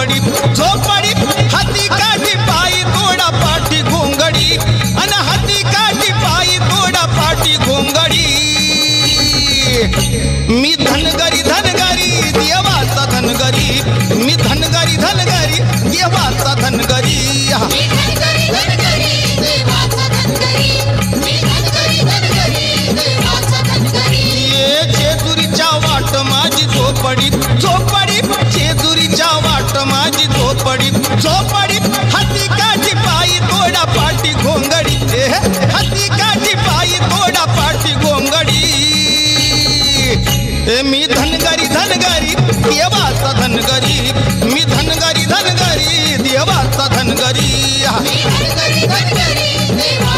झोपडी झोपडी हाती काठी पायी तोडा पाठी घोंगडी अन हाती काठी पायी तोडा पाठी घोंगडी मी धनगरी धनगरी देवाचा धनगरी मी धनगरी धनगरी देवाचा धनगरी जेजुरीच्या वाट माझी झोपडी झोपडी जेजुरीच्या वाट माझी झोपडी झोपडी हाती काठी पायी तोडा पाठी घोंगडी हाती काठी पायी तोडा पाठी घोंगडी मी धनगरी धनगरी देवाचा धनगरी मी धनगरी धनगरी देवाचा धनगरी मी धनगरी धनगरी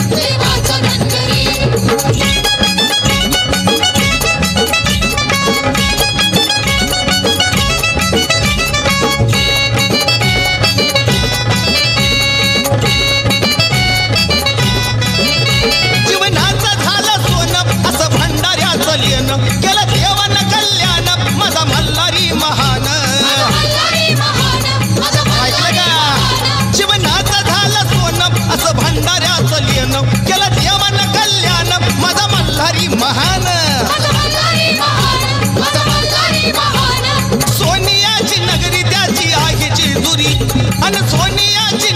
देवाचा धनगरी जीवनाचा झाला सोनं असं भंडाऱ्याचं लेणं केलं देवानं कल्याण माझा मल्हारी महान ऐकलं का जीवनाचं झालं सोनं असं भंडाऱ्याचं लेणं केलं देवानं कल्याण माझा मल्हारी महान सोनियाची नगरी त्याची आहे जेजुरी आणि सोनियाची